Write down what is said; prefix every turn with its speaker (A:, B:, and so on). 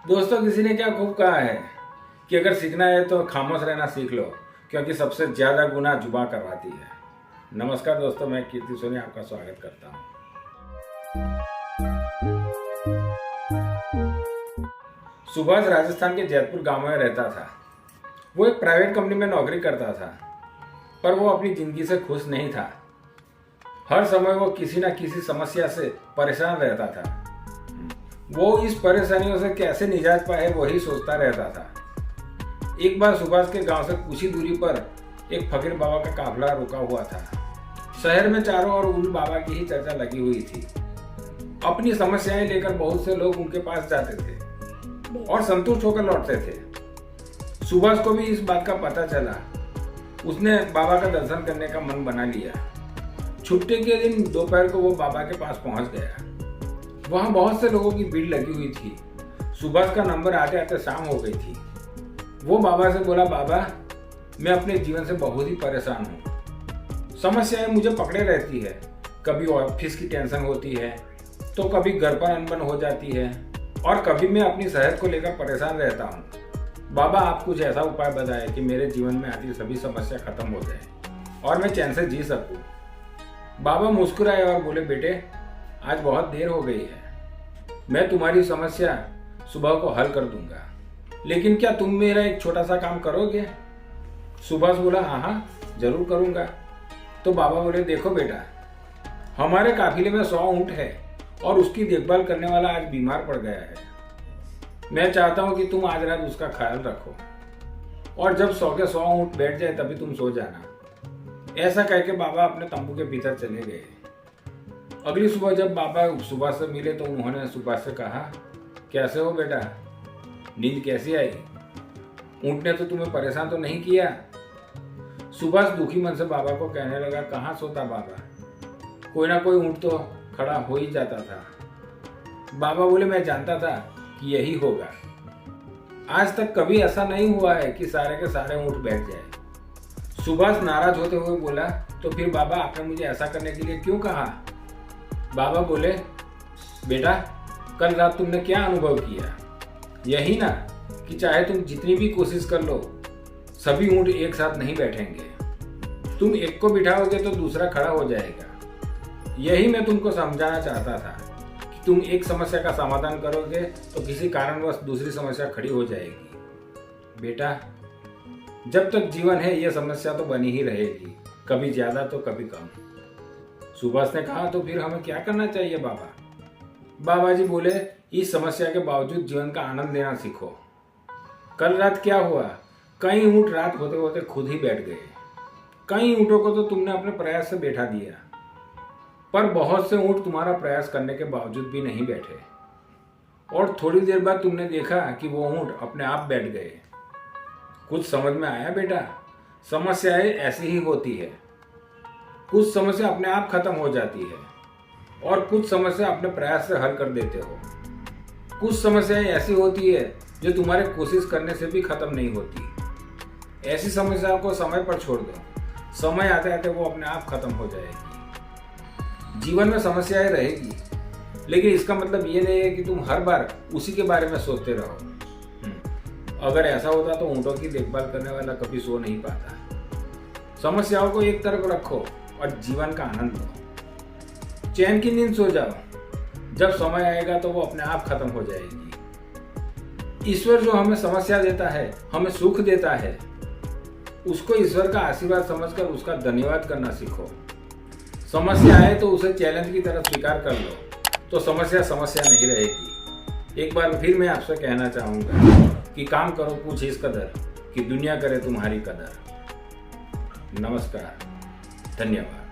A: दोस्तों, किसी ने क्या खूब कहा है कि अगर सीखना है तो खामोश रहना सीख लो, क्योंकि सबसे ज्यादा गुनाह जुबान करवाती है। नमस्कार दोस्तों, मैं कीर्ति सोनी आपका स्वागत करता हूँ। सुभाष राजस्थान के जयपुर गांव में रहता था। वो एक प्राइवेट कंपनी में नौकरी करता था, पर वो अपनी जिंदगी से खुश नहीं था। हर समय वो किसी न किसी समस्या से परेशान रहता था। वो इस परेशानियों से कैसे निजात पाए वही सोचता रहता था। एक बार सुभाष के गांव से कुछ ही दूरी पर एक फकीर बाबा का काफिला रुका हुआ था। शहर में चारों ओर उन बाबा की ही चर्चा लगी हुई थी। अपनी समस्याएं लेकर बहुत से लोग उनके पास जाते थे और संतुष्ट होकर लौटते थे। सुभाष को भी इस बात का पता चला। उसने बाबा का दर्शन करने का मन बना लिया। छुट्टी के दिन दोपहर को वो बाबा के पास पहुंच गया। वहां बहुत से लोगों की भीड़ लगी हुई थी। सुभाष का नंबर आते आते शाम हो गई थी। वो बाबा से बोला, बाबा, मैं अपने जीवन से बहुत ही परेशान हूँ। समस्याएं मुझे पकड़े रहती है। कभी ऑफिस की टेंशन होती है, तो कभी घर पर अनबन हो जाती है, और कभी मैं अपनी सेहत को लेकर परेशान रहता हूँ। बाबा, आप कुछ ऐसा उपाय बताएं कि मेरे जीवन में आती सभी समस्या खत्म हो जाए और मैं चैन से जी सकूं। बाबा मुस्कुराए और बोले, बेटे, आज बहुत देर हो गई है। मैं तुम्हारी समस्या सुबह को हल कर दूंगा, लेकिन क्या तुम मेरा एक छोटा सा काम करोगे? सुभाष बोला, हाँ, जरूर करूंगा। तो बाबा बोले, देखो बेटा, हमारे काफिले में 100 ऊंट है और उसकी देखभाल करने वाला आज बीमार पड़ गया है। मैं चाहता हूं कि तुम आज रात उसका ख्याल रखो, और जब 100 के 100 ऊंट बैठ जाए तभी तुम सो जाना। ऐसा कहकर बाबा अपने तंबू के भीतर चले गए। अगली सुबह जब बाबा सुभाष से मिले तो उन्होंने सुभाष से कहा, कैसे हो बेटा, नींद कैसी आई? ऊंट ने तो तुम्हें परेशान तो नहीं किया? सुभाष दुखी मन से बाबा को कहने लगा, कहाँ सोता बाबा, कोई ना कोई ऊंट तो खड़ा हो ही जाता था। बाबा बोले, मैं जानता था कि यही होगा। आज तक कभी ऐसा नहीं हुआ है कि सारे के सारे ऊंट बैठ जाए। सुभाष नाराज होते हुए बोला, तो फिर बाबा, आपने मुझे ऐसा करने के लिए क्यों कहा? बाबा बोले, बेटा, कल रात तुमने क्या अनुभव किया? यही ना कि चाहे तुम जितनी भी कोशिश कर लो, सभी ऊंट एक साथ नहीं बैठेंगे। तुम एक को बिठाओगे तो दूसरा खड़ा हो जाएगा। यही मैं तुमको समझाना चाहता था कि तुम एक समस्या का समाधान करोगे तो किसी कारणवश दूसरी समस्या खड़ी हो जाएगी। बेटा, जब तक जीवन है यह समस्या तो बनी ही रहेगी, कभी ज्यादा तो कभी कम। सुभाष ने कहा, तो फिर हमें क्या करना चाहिए बाबा? बाबा जी बोले, इस समस्या के बावजूद जीवन का आनंद लेना सीखो। कल रात क्या हुआ, कई ऊंट रात होते होते खुद ही बैठ गए। कई ऊंटों को तो तुमने अपने प्रयास से बैठा दिया, पर बहुत से ऊंट तुम्हारा प्रयास करने के बावजूद भी नहीं बैठे, और थोड़ी देर बाद तुमने देखा कि वो ऊंट अपने आप बैठ गए। कुछ समझ में आया बेटा? समस्याएं ऐसी ही होती है। कुछ समस्या अपने आप खत्म हो जाती है और कुछ समस्या अपने प्रयास से हल कर देते हो। कुछ समस्याएं ऐसी होती है जो तुम्हारे कोशिश करने से भी खत्म नहीं होती। ऐसी समस्याओं को समय पर छोड़ दो, समय आते आते वो अपने आप खत्म हो जाएगी। जीवन में समस्याएं रहेगी, लेकिन इसका मतलब ये नहीं है कि तुम हर बार उसी के बारे में सोचते रहो। अगर ऐसा होता तो ऊंटों की देखभाल करने वाला कभी सो नहीं पाता। समस्याओं को एक तरफ रखो और जीवन का आनंद लो। चैन की नींद सो जाओ। जब समय आएगा तो वो अपने आप खत्म हो जाएगी। ईश्वर जो हमें समस्या देता है, हमें सुख देता है, उसको ईश्वर का आशीर्वाद समझकर उसका धन्यवाद करना सीखो। समस्या आए तो उसे चैलेंज की तरफ स्वीकार कर लो, तो समस्या समस्या नहीं रहेगी। एक बार फिर मैं आपसे कहना चाहूंगा कि काम करो कुछ इस कदर कि दुनिया करे तुम्हारी कदर। नमस्कार, धन्यवाद।